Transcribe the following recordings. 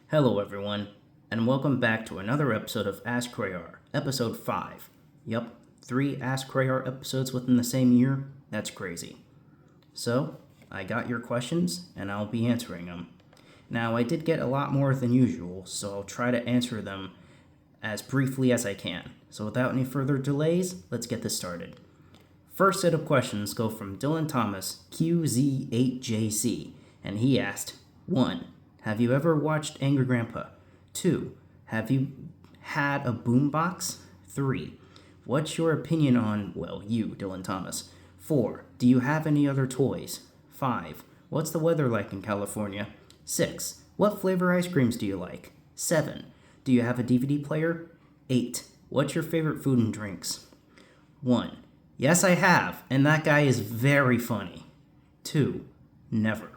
Hello, everyone, and welcome back to another episode of Ask Cray R, episode 5. Yep, 3 Ask Cray R episodes within the same year? That's crazy. So, I got your questions, and I'll be answering them. Now, I did get a lot more than usual, so I'll try to answer them as briefly as I can. So, without any further delays, let's get this started. First set of questions go from Dylan Thomas, QZ8JC, and he asked, 1. Have you ever watched Angry Grandpa? 2. Have you had a boombox? 3. What's your opinion on, you, Dylan Thomas? 4. Do you have any other toys? 5. What's the weather like in California? 6. What flavor ice creams do you like? 7. Do you have a DVD player? 8. What's your favorite food and drinks? 1. Yes, I have, and that guy is very funny. 2. Never.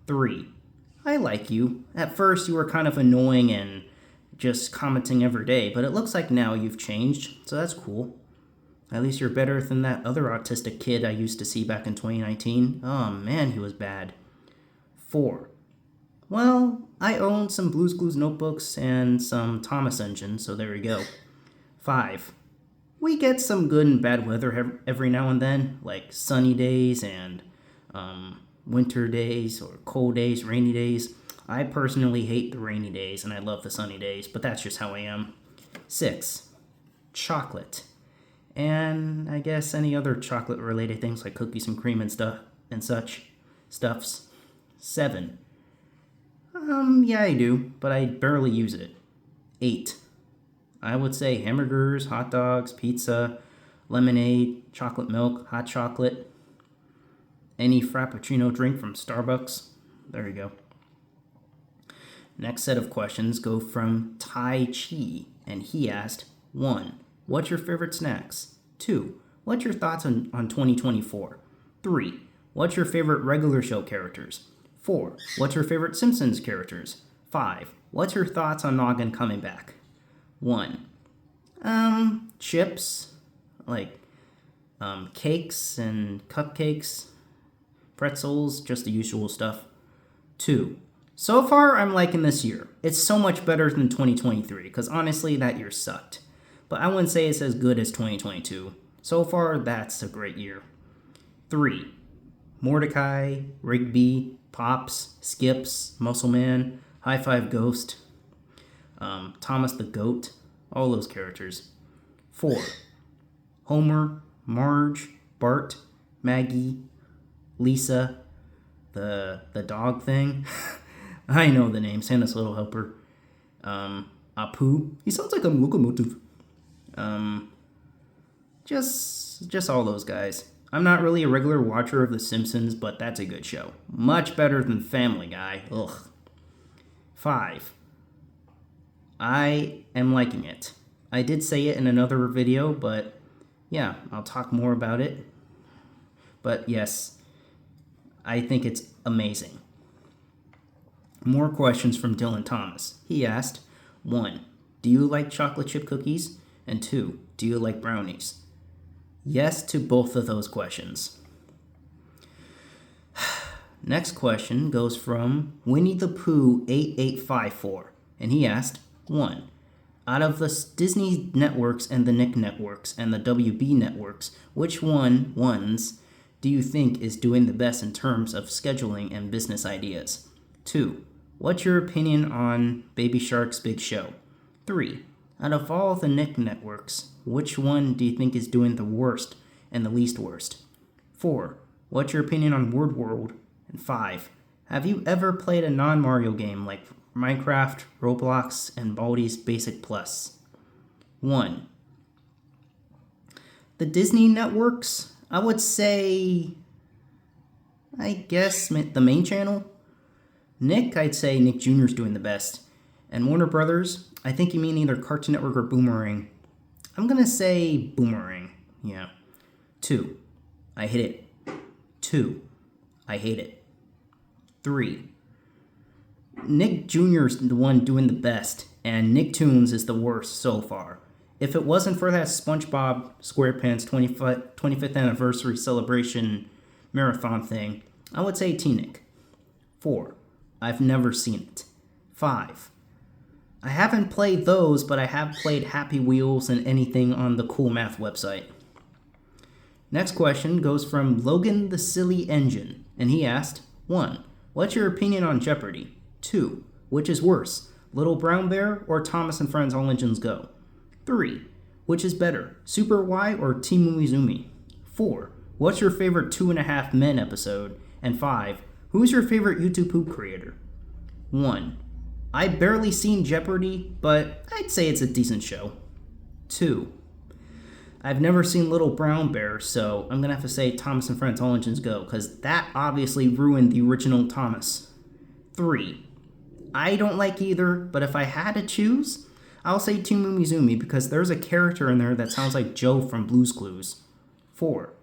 3. I like you. At first, you were kind of annoying and just commenting every day, but it looks like now you've changed, so that's cool. At least you're better than that other autistic kid I used to see back in 2019. Oh man, he was bad. 4. Well, I own some Blue's Clues notebooks and some Thomas engines, so there you go. 5. We get some good and bad weather every now and then, like sunny days and winter days or cold days, rainy days. I personally hate the rainy days and I love the sunny days, but that's just how I am. 6. Chocolate. And I guess any other chocolate related things like cookies and cream and stuff and such stuffs. 7. Yeah, I do, but I barely use it. 8. I would say hamburgers, hot dogs, pizza, lemonade, chocolate milk, hot chocolate, any frappuccino drink from Starbucks. There you go. Next set of questions go from Tai Chi, and he asked, 1. What's your favorite snacks? 2. What's your thoughts on 2024? 3. What's your favorite regular show characters? 4. What's your favorite Simpsons characters? 5. What's your thoughts on Logan coming back? 1. Chips, like cakes and cupcakes, pretzels, just the usual stuff. 2. So far, I'm liking this year. It's so much better than 2023, because honestly, that year sucked. But I wouldn't say it's as good as 2022. So far, that's a great year. 3. Mordecai, Rigby, Pops, Skips, Muscle Man, High Five Ghost, Thomas the Goat, all those characters. 4. Homer, Marge, Bart, Maggie, Lisa, the dog thing. I know the name, Santa's Little Helper. Apu, he sounds like a locomotive. Just all those guys. I'm not really a regular watcher of The Simpsons, but that's a good show. Much better than Family Guy. Ugh. 5. I am liking it. I did say it in another video, but yeah, I'll talk more about it. But yes, I think it's amazing. More questions from Dylan Thomas. He asked, 1. Do you like chocolate chip cookies? And 2. Do you like brownies? Yes to both of those questions. Next question goes from Winnie the Pooh 8854, and he asked, 1. Out of the Disney networks and the Nick networks and the WB networks, which ones do you think is doing the best in terms of scheduling and business ideas? 2. What's your opinion on Baby Shark's Big Show? 3. Out of all the Nick networks, which one do you think is doing the worst and the least worst? 4. What's your opinion on Word World? And 5. Have you ever played a non-Mario game like Minecraft, Roblox, and Baldi's Basic Plus? 1. The Disney networks, I would say, I guess the main channel. Nick, I'd say Nick Jr.'s doing the best. And Warner Brothers, I think you mean either Cartoon Network or Boomerang. I'm gonna say Boomerang, yeah. 2. I hit it. 2. I hate it. 3. Nick Jr. is the one doing the best, and Nicktoons is the worst so far. If it wasn't for that SpongeBob SquarePants 25th anniversary celebration marathon thing, I would say T-Nick. 4. I've never seen it. 5. I haven't played those, but I have played Happy Wheels and anything on the Cool Math website. Next question goes from Logan the Silly Engine, and he asked, 1. What's your opinion on Jeopardy? 2. Which is worse, Little Brown Bear or Thomas and Friends All Engines Go? 3. Which is better, Super Y or Team Umizoomi? 4. What's your favorite 2.5 Men episode? And 5. Who's your favorite YouTube poop creator? 1. I barely seen Jeopardy, but I'd say it's a decent show. 2. I've never seen Little Brown Bear, so I'm gonna have to say Thomas and Friends All Engines Go, because that obviously ruined the original Thomas. 3. I don't like either, but if I had to choose, I'll say Team Umizoomi, because there's a character in there that sounds like Joe from Blue's Clues. 4.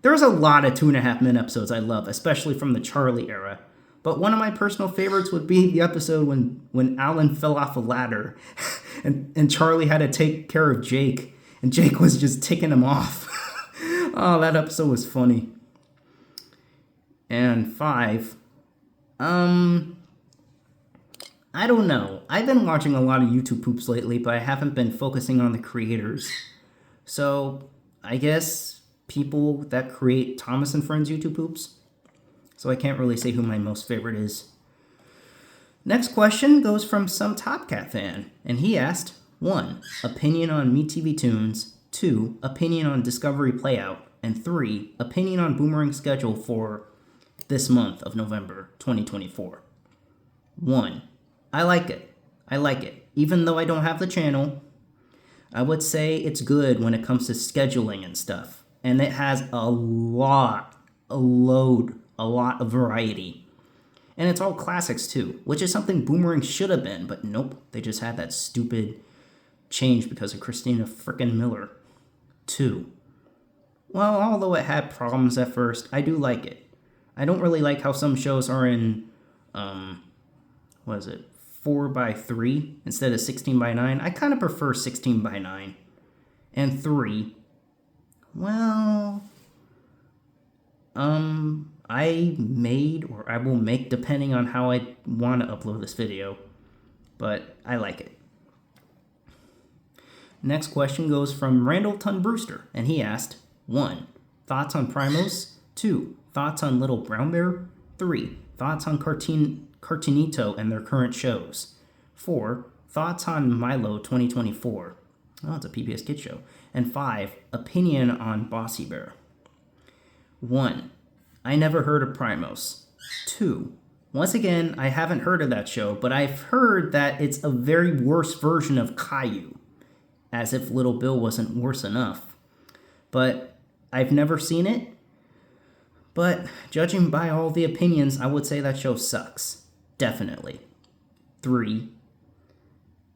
There's a lot of 2.5 Men episodes I love, especially from the Charlie era. But one of my personal favorites would be the episode when Alan fell off a ladder and Charlie had to take care of Jake, and Jake was just ticking him off. Oh, that episode was funny. And 5, I don't know. I've been watching a lot of YouTube poops lately, but I haven't been focusing on the creators. So, I guess people that create Thomas and Friends YouTube poops. So I can't really say who my most favorite is. Next question goes from some Top Cat fan, and he asked, 1. Opinion on MeTV Tunes, 2. Opinion on Discovery Playout, and 3. Opinion on Boomerang schedule for this month of November 2024. 1. I like it. Even though I don't have the channel, I would say it's good when it comes to scheduling and stuff. And it has a lot of variety. And it's all classics too, which is something Boomerang should have been, but nope, they just had that stupid change because of Christina frickin' Miller. 2. Well, although it had problems at first, I do like it. I don't really like how some shows are in, 4:3 instead of 16:9. I kind of prefer 16:9. And 3, well, I made, or I will make depending on how I want to upload this video, but I like it. Next question goes from Randon Brewster, and he asked, 1. Thoughts on Primos? 2. Thoughts on Little Brown Bear? 3. Thoughts on Cartoonito and their current shows? 4. Thoughts on Milo 2024? Oh, it's a PBS Kids show. And 5. Opinion on Bossy Bear. 1. I never heard of Primos. 2. Once again, I haven't heard of that show, but I've heard that it's a very worse version of Caillou, as if Little Bill wasn't worse enough. But I've never seen it, but judging by all the opinions, I would say that show sucks. Definitely. 3.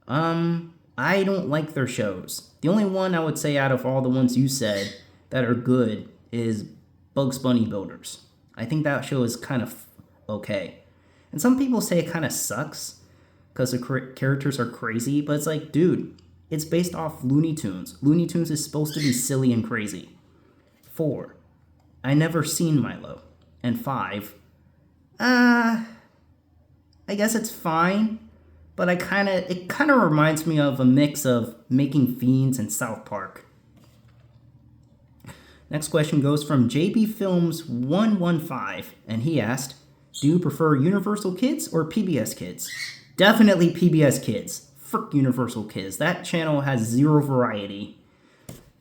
I don't like their shows. The only one I would say out of all the ones you said that are good is Bugs Bunny Builders. I think that show is kind of okay. And some people say it kind of sucks because the characters are crazy, but it's like, dude, it's based off Looney Tunes. Looney Tunes is supposed to be silly and crazy. 4. I never seen Milo. And 5. I guess it's fine, but it kind of reminds me of a mix of Making Fiends and South Park. Next question goes from JB Films 115, and he asked, do you prefer Universal Kids or PBS Kids? Definitely PBS Kids. Frick Universal Kids. That channel has zero variety.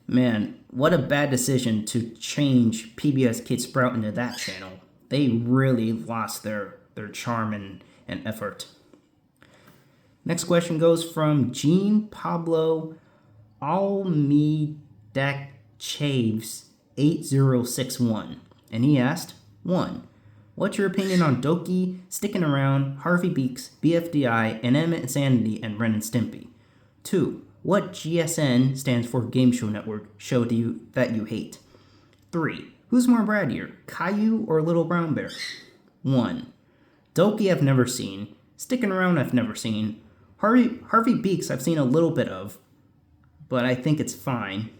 Man, what a bad decision to change PBS Kids Sprout into that channel. They really lost their charm and effort. Next question goes from Jean Pablo Almeida-Chaves 8061, and he asked, 1. What's your opinion on Doki, Sticking Around, Harvey Beaks, BFDI, Inanimate Insanity, and Ren and Stimpy? 2. What GSN stands for Game Show Network show that you hate? 3. Who's more brattier, Caillou or Little Brown Bear? 1. Doki I've never seen. Sticking Around I've never seen. Harvey Beaks I've seen a little bit of, but I think it's fine.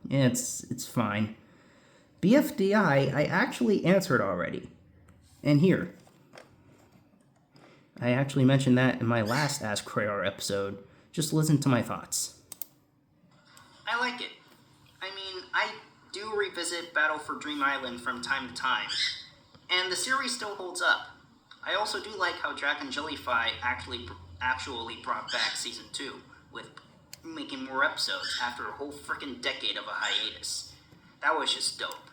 Yeah, it's fine. BFDI I actually answered already. And here. I actually mentioned that in my last Ask Cray R episode. Just listen to my thoughts. I like it. I mean, I do revisit Battle for Dream Island from time to time, and the series still holds up. I also do like how Dragon Jellyfy actually brought back Season 2, with making more episodes after a whole frickin' decade of a hiatus. That was just dope.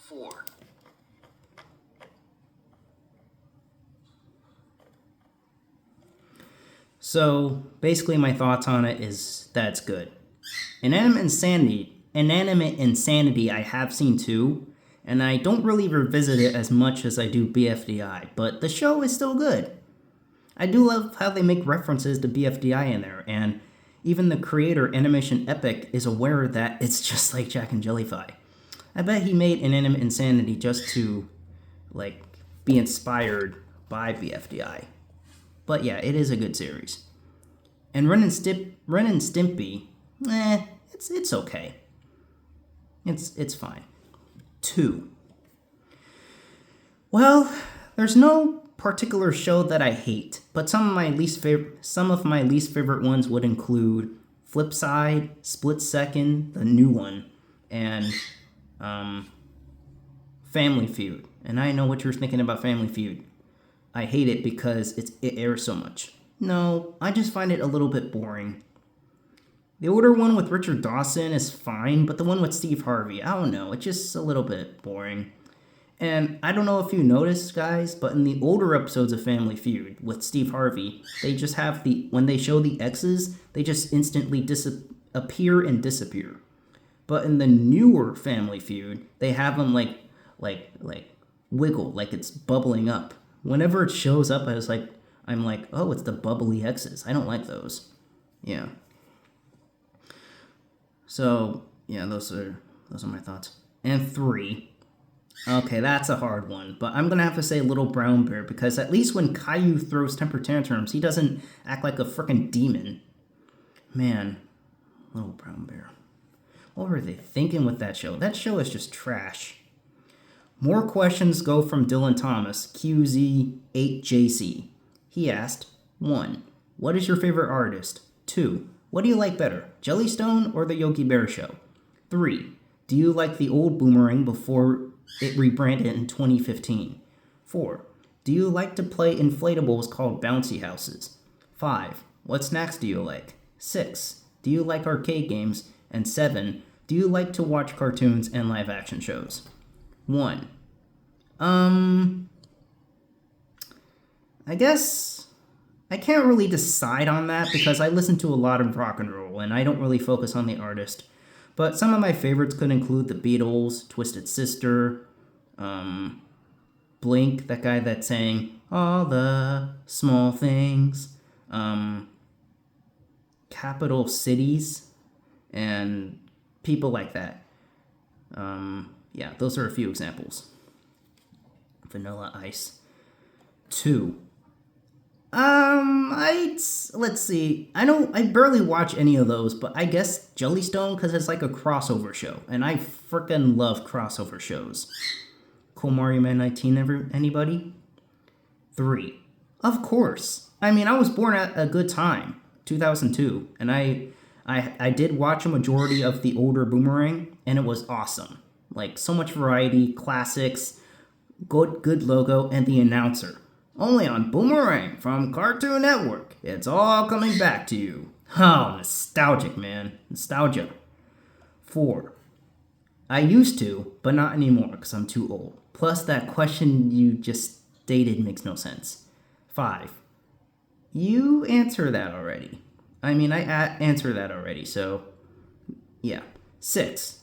4. So, basically my thoughts on it is that it's good. Inanimate Insanity I have seen too, and I don't really revisit it as much as I do BFDI, but the show is still good. I do love how they make references to BFDI in there, and even the creator, Animation Epic, is aware that it's just like Jack and Jellyfy. I bet he made Inanimate Insanity just to, be inspired by BFDI. But yeah, it is a good series. And Ren and Stimpy, it's okay. It's fine. 2. Well, there's no particular show that I hate, but some of my least favorite ones would include Flipside, Split Second, the new one, and Family Feud. And I know what you're thinking about Family Feud. I hate it because it airs so much. No, I just find it a little bit boring. The older one with Richard Dawson is fine, but the one with Steve Harvey, I don't know, it's just a little bit boring. And I don't know if you noticed, guys, but in the older episodes of Family Feud with Steve Harvey, they just have when they show the X's, they just instantly appear and disappear. But in the newer Family Feud, they have them like wiggle, like it's bubbling up. Whenever it shows up, I'm like, oh, it's the bubbly X's. I don't like those. Yeah. So, yeah, those are my thoughts. And 3. Okay, that's a hard one, but I'm gonna have to say Little Brown Bear, because at least when Caillou throws temper tantrums, he doesn't act like a frickin' demon. Man, Little Brown Bear. What were they thinking with that show? That show is just trash. More questions go from Dylan Thomas, QZ8JC. He asked, 1. What is your favorite artist? 2. What do you like better, Jellystone or the Yogi Bear Show? 3. Do you like the old Boomerang before it rebranded in 2015? 4. Do you like to play inflatables called bouncy houses? 5. What snacks do you like? 6. Do you like arcade games? And 7. Do you like to watch cartoons and live action shows? 1. I guess I can't really decide on that because I listen to a lot of rock and roll and I don't really focus on the artist. But some of my favorites could include the Beatles, Twisted Sister, Blink, that guy that sang All the Small Things, Capital Cities, and people like that. Yeah, those are a few examples. Vanilla Ice. 2. Let's see. I barely watch any of those, but I guess Jellystone, because it's like a crossover show, and I frickin' love crossover shows. Cool Mario Man 19, anybody? 3. Of course. I mean, I was born at a good time, 2002, and I did watch a majority of the older Boomerang, and it was awesome. Like, so much variety, classics, good logo, and the announcer. Only on Boomerang from Cartoon Network. It's all coming back to you. Oh, nostalgic, man. Nostalgia. 4. I used to, but not anymore because I'm too old. Plus, that question you just stated makes no sense. 5. You answer that already. I mean, I answered that already, so yeah. 6.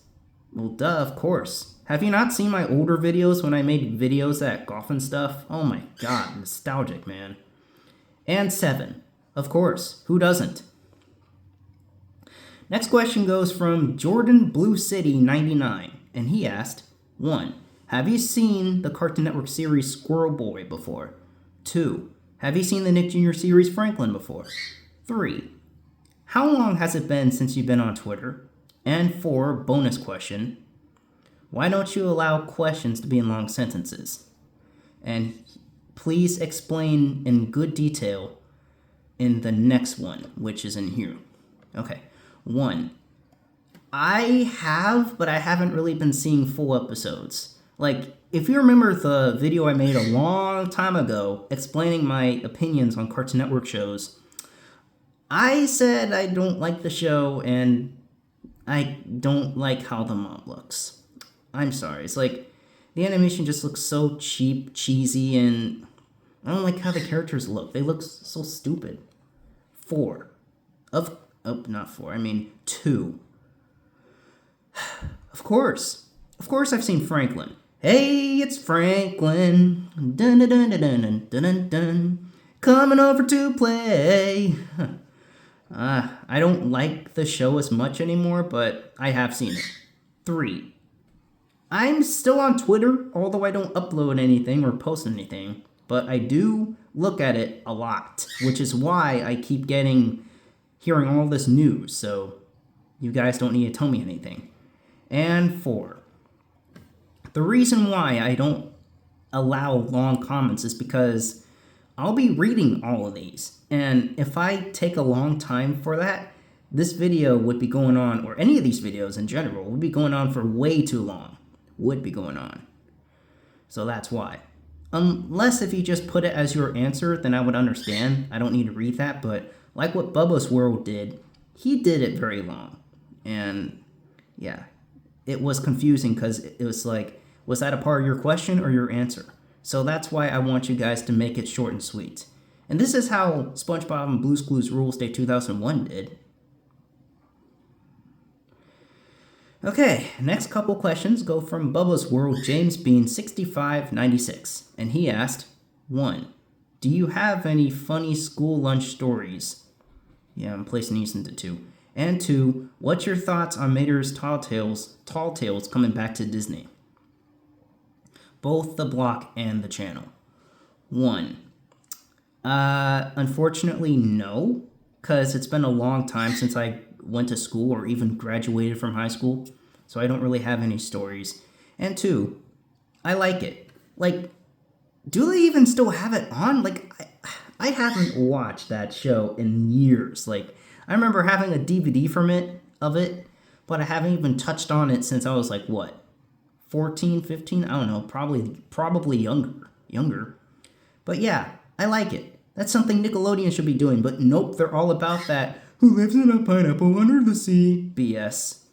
Well, duh, of course. Have you not seen my older videos when I made videos at golf and stuff? Oh my god, nostalgic, man. And 7. Of course, who doesn't? Next question goes from Jordan Blue City 99, and he asked, 1. Have you seen the Cartoon Network series Squirrel Boy before? 2. Have you seen the Nick Jr. series Franklin before? 3. How long has it been since you've been on Twitter? And 4, bonus question, why don't you allow questions to be in long sentences? And please explain in good detail in the next one, which is in here. Okay. 1. I have, but I haven't really been seeing full episodes. Like, if you remember the video I made a long time ago explaining my opinions on Cartoon Network shows, I said I don't like the show and I don't like how the mom looks. I'm sorry. It's like, the animation just looks so cheap, cheesy, and I don't like how the characters look. They look so stupid. 4. Not 4. I mean 2. Of course I've seen Franklin. Hey, it's Franklin. Dun dun dun dun dun dun dun dun. Coming over to play. I don't like the show as much anymore, but I have seen it. 3. I'm still on Twitter, although I don't upload anything or post anything, but I do look at it a lot, which is why I keep hearing all this news, so you guys don't need to tell me anything. And 4. The reason why I don't allow long comments is because I'll be reading all of these, and if I take a long time for that, this video would be going on, or any of these videos in general, would be going on for way too long. Would be going on. So that's why. Unless if you just put it as your answer, then I would understand. I don't need to read that, but like what Bubbas World did, he did it very long. And yeah, it was confusing because it was like, was that a part of your question or your answer? So that's why I want you guys to make it short and sweet. And this is how SpongeBob and Blue's Clues Rules Day 2001 did. Okay, next couple questions go from Bubbas World James Bean 6596, and he asked, 1. Do you have any funny school lunch stories? Yeah, I'm placing these into 2. And 2, what's your thoughts on Mater's Tall Tales coming back to Disney? Both the block and the channel. 1. Unfortunately, no, because it's been a long time since I went to school or even graduated from high school, so I don't really have any stories. And 2, I like it. Like, do they even still have it on? Like, I haven't watched that show in years. Like, I remember having a DVD of it, but I haven't even touched on it since I was like, what, 14, 15? I don't know, probably younger. But yeah, I like it. That's something Nickelodeon should be doing, but nope, they're all about that who lives in a pineapple under the sea BS.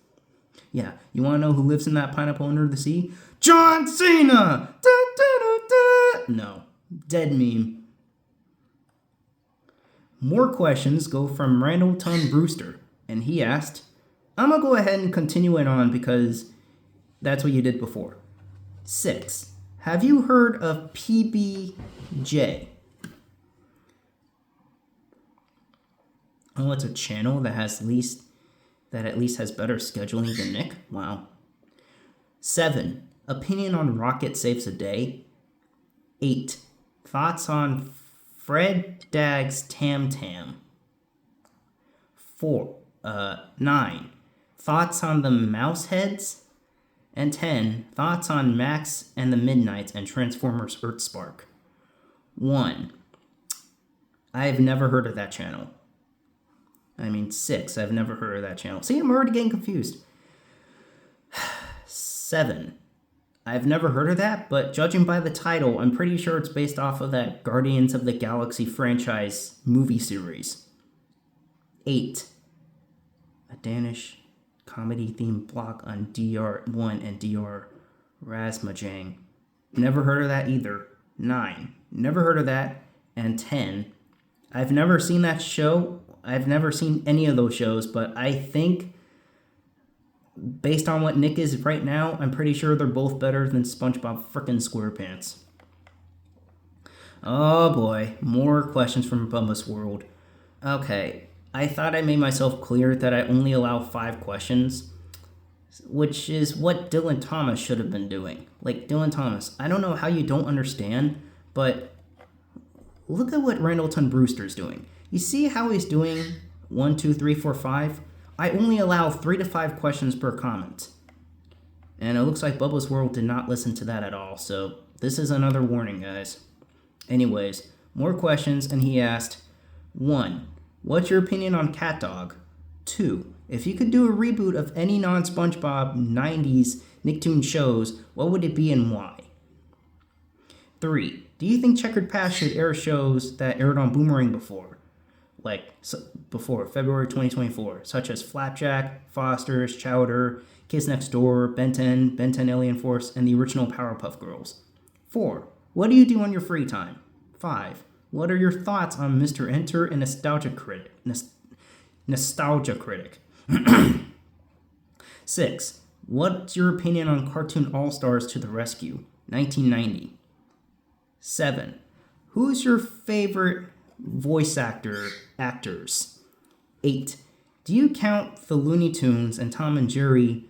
Yeah, you want to know who lives in that pineapple under the sea? John Cena! Da, da, da, da. No, dead meme. More questions go from Randon Brewster, and he asked, I'm going to go ahead and continue it on because that's what you did before. 6. Have you heard of PBJ? Oh, it's a channel that at least has better scheduling than Nick? Wow. 7. Opinion on Rocket Saves a Day? 8. Thoughts on Fred Dagg's Tam Tam? 9. Thoughts on the Mouse Heads? And 10. Thoughts on Max and the Midnights and Transformers Earthspark? 1. I've never heard of that channel. 6. I've never heard of that channel. See, I'm already getting confused. 7. I've never heard of that, but judging by the title, I'm pretty sure it's based off of that Guardians of the Galaxy franchise movie series. 8. A Danish comedy-themed block on DR1 and DR Razmajang. Never heard of that either. 9. Never heard of that. And 10. I've never seen that show. I've never seen any of those shows, but I think, based on what Nick is right now, I'm pretty sure they're both better than SpongeBob frickin' SquarePants. Oh boy, more questions from Bubbas World. Okay, I thought I made myself clear that I only allow 5 questions, which is what Dylan Thomas should have been doing. Like, Dylan Thomas, I don't know how you don't understand, but look at what Randon Brewster's doing. You see how he's doing 1, 2, 3, 4, 5? I only allow 3 to 5 questions per comment. And it looks like Bubbas World did not listen to that at all, so this is another warning, guys. Anyways, more questions, and he asked, 1. What's your opinion on Cat Dog? 2. If you could do a reboot of any non-SpongeBob 90s Nicktoon shows, what would it be and why? 3. Do you think Checkered Past should air shows that aired on Boomerang before? Before February 2024, such as Flapjack, Foster's, Chowder, Kids Next Door, Ben 10, Ben 10 Alien Force, and the original Powerpuff Girls. 4. What do you do on your free time? 5. What are your thoughts on Mr. Enter and Nostalgia Critic? Nostalgia Critic. 6. What's your opinion on Cartoon All-Stars to the Rescue? 1990. 7. Who's your favorite voice actors? 8. Do you count the Looney Tunes and Tom and Jerry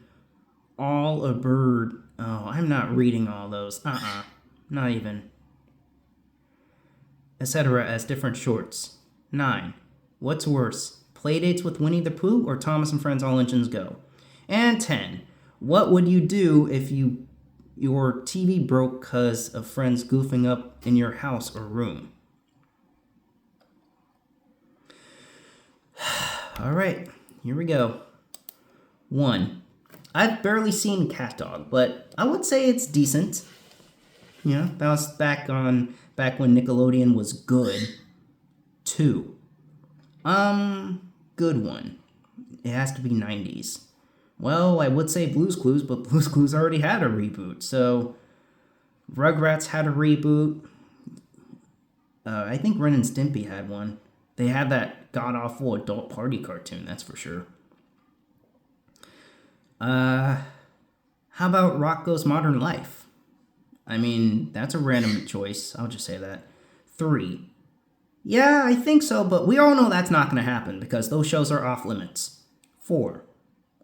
all a bird? Oh, I'm not reading all those. Not even. Etc. as different shorts. 9. What's worse, Playdates with Winnie the Pooh or Thomas and Friends All Engines Go? And 10. What would you do if your TV broke because of friends goofing up in your house or room? All right, here we go. 1. I've barely seen Cat Dog, but I would say it's decent. You know, that was back when Nickelodeon was good. 2. Good one. It has to be 90s. Well, I would say Blue's Clues, but Blue's Clues already had a reboot. So, Rugrats had a reboot. I think Ren and Stimpy had one. They had that god-awful adult party cartoon, that's for sure. How about Rocko's Modern Life? I mean, that's a random choice. I'll just say that. 3. Yeah, I think so, but we all know that's not going to happen because those shows are off limits. 4.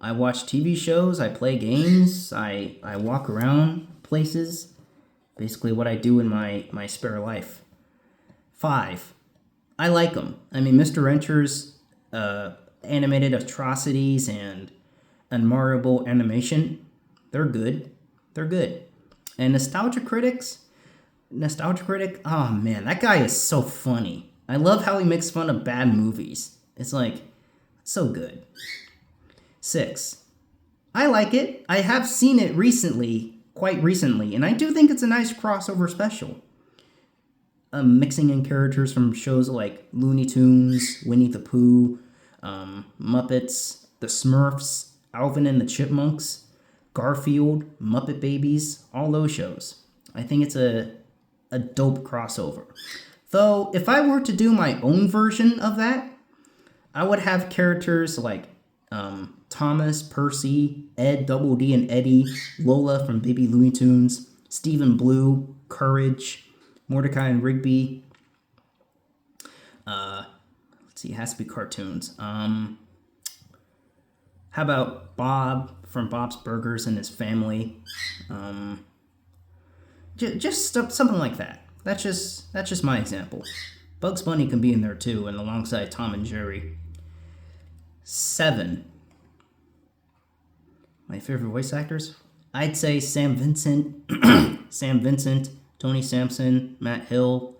I watch TV shows, I play games, I walk around places. Basically what I do in my spare life. 5. I like them. I mean, Mr. Enter's animated atrocities and unmarkable animation, they're good. They're good. And Nostalgia Critic, oh man, that guy is so funny. I love how he makes fun of bad movies. It's like, so good. 6. I like it. I have seen it quite recently, and I do think it's a nice crossover special. Mixing in characters from shows like Looney Tunes, Winnie the Pooh, Muppets, The Smurfs, Alvin and the Chipmunks, Garfield, Muppet Babies, all those shows. I think it's a dope crossover. Though, if I were to do my own version of that, I would have characters like Thomas, Percy, Ed, Double D, and Eddie, Lola from Baby Looney Tunes, Stephen Blue, Courage, Mordecai and Rigby. Let's see, it has to be cartoons. How about Bob from Bob's Burgers and his family? Just something like that. That's just my example. Bugs Bunny can be in there too, and alongside Tom and Jerry. 7. My favorite voice actors? I'd say Sam Vincent, Tony Sampson, Matt Hill,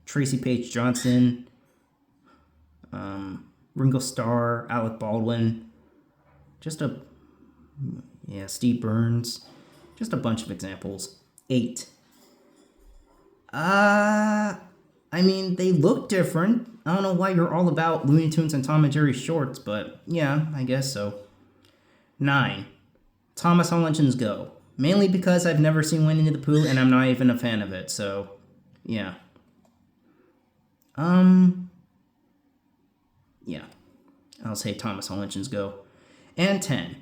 Tracy Page Johnson, Ringo Starr, Alec Baldwin, Steve Burns, just a bunch of examples. 8. I mean, they look different. I don't know why you're all about Looney Tunes and Tom and Jerry shorts, but yeah, I guess so. 9. Thomas All Engines Go. Mainly because I've never seen Winnie the Pooh and I'm not even a fan of it, so yeah. Yeah. I'll say Thomas All Engines Go. And 10.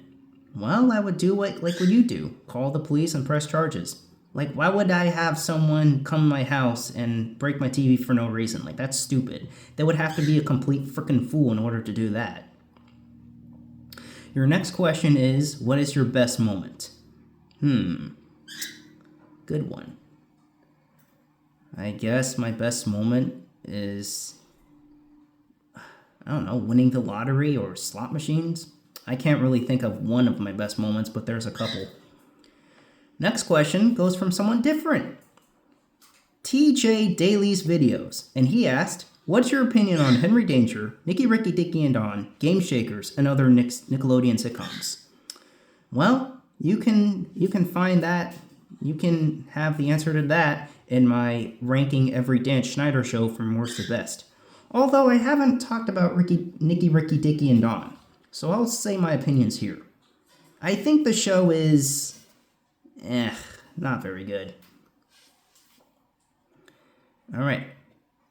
Well, I would do like what you do. Call the police and press charges. Like, why would I have someone come to my house and break my TV for no reason? Like, that's stupid. They would have to be a complete freaking fool in order to do that. Your next question is, what is your best moment? Good one. I guess my best moment is, I don't know, winning the lottery or slot machines. I can't really think of one of my best moments, but there's a couple. Next question goes from someone different. TJ Daly's videos, and he asked, what's your opinion on Henry Danger, Nicky Ricky Dicky and Dawn, Game Shakers, and other Nickelodeon sitcoms? Well, you can find that, you can have the answer to that in my ranking every Dan Schneider show from worst to best. Although I haven't talked about Nicky Ricky Dicky and Dawn, so I'll say my opinions here. I think the show is, not very good. Alright,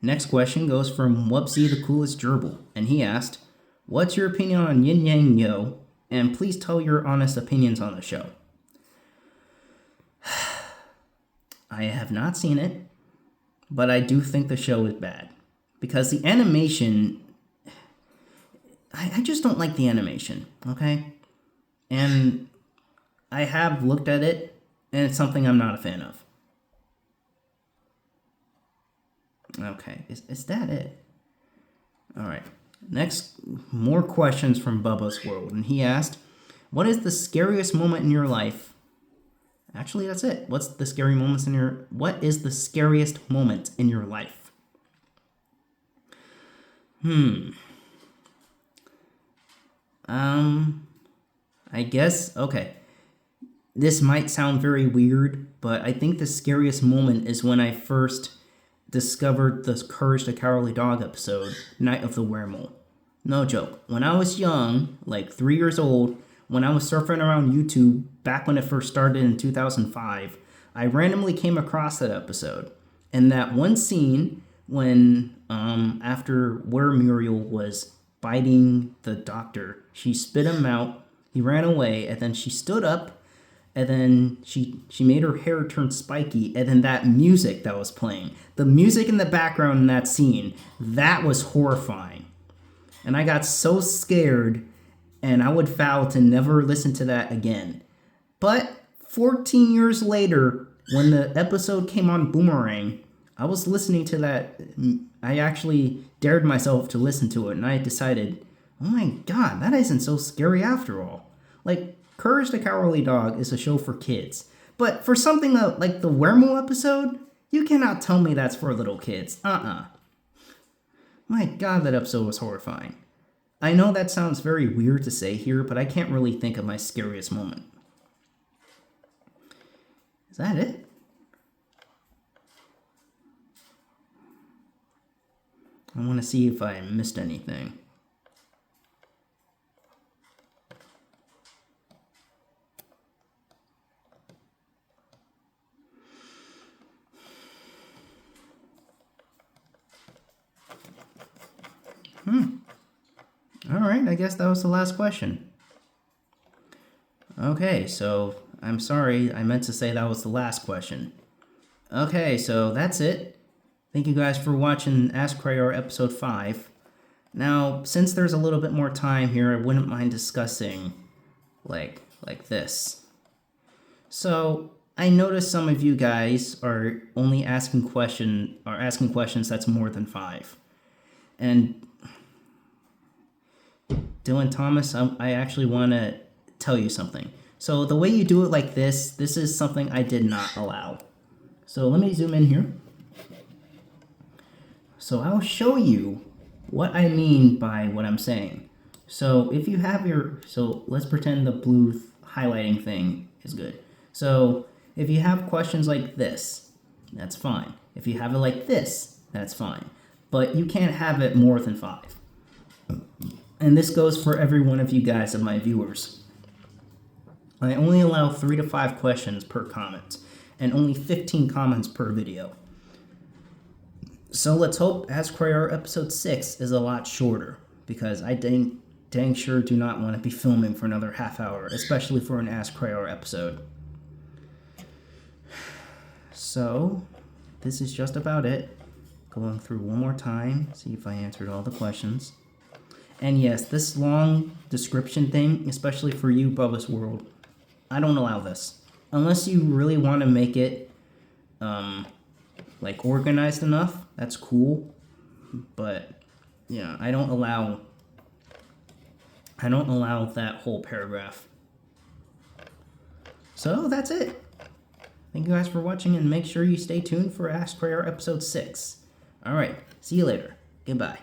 next question goes from Wubsy the Coolest Gerbil, and he asked, what's your opinion on Yin Yang Yo, and please tell your honest opinions on the show. I have not seen it, but I do think the show is bad. Because the animation, I just don't like the animation, okay? And I have looked at it, and it's something I'm not a fan of. Okay, is that it? Alright, next, more questions from Bubbas World, and he asked, what is the scariest moment in your life? Actually, that's it. What is the scariest moment in your life? I guess, okay. This might sound very weird, but I think the scariest moment is when I first discovered the Courage the Cowardly Dog episode, Night of the Weremole. No joke. When I was young, like 3 years old, when I was surfing around YouTube, back when it first started in 2005, I randomly came across that episode. And that one scene when, after where Muriel was biting the doctor, she spit him out, he ran away, and then she stood up, and then she made her hair turn spiky, and then that music that was playing, the music in the background in that scene, that was horrifying. And I got so scared, and I would vow to never listen to that again. But 14 years later, when the episode came on Boomerang, I was listening to that. I actually dared myself to listen to it, and I decided, oh my god, that isn't so scary after all. Like, Courage the Cowardly Dog is a show for kids. But for something like the Weremole episode, you cannot tell me that's for little kids. My god, that episode was horrifying. I know that sounds very weird to say here, but I can't really think of my scariest moment. Is that it? I want to see if I missed anything. Alright, I guess that was the last question. Okay, so I'm sorry, I meant to say that was the last question. Okay, so that's it. Thank you guys for watching Ask Cray R episode 5. Now, since there's a little bit more time here, I wouldn't mind discussing like this. So, I noticed some of you guys are only asking questions that's more than 5. And Dylan Thomas, I actually want to tell you something. So the way you do it like this is something I did not allow. So let me zoom in here. So I'll show you what I mean by what I'm saying. So if you have so let's pretend the blue highlighting thing is good. So if you have questions like this, that's fine. If you have it like this, that's fine. But you can't have it more than 5. And this goes for every one of you guys, of my viewers. I only allow 3 to 5 questions per comment, and only 15 comments per video. So let's hope Ask Cray R episode 6 is a lot shorter, because I dang sure do not want to be filming for another half hour, especially for an Ask Cray R episode. So, this is just about it. Going through one more time, see if I answered all the questions. And yes, this long description thing, especially for you, Bubbas World, I don't allow this. Unless you really want to make it, organized enough, that's cool. But, yeah, I don't allow that whole paragraph. So, that's it. Thank you guys for watching, and make sure you stay tuned for Ask Cray R episode 6. Alright, see you later. Goodbye.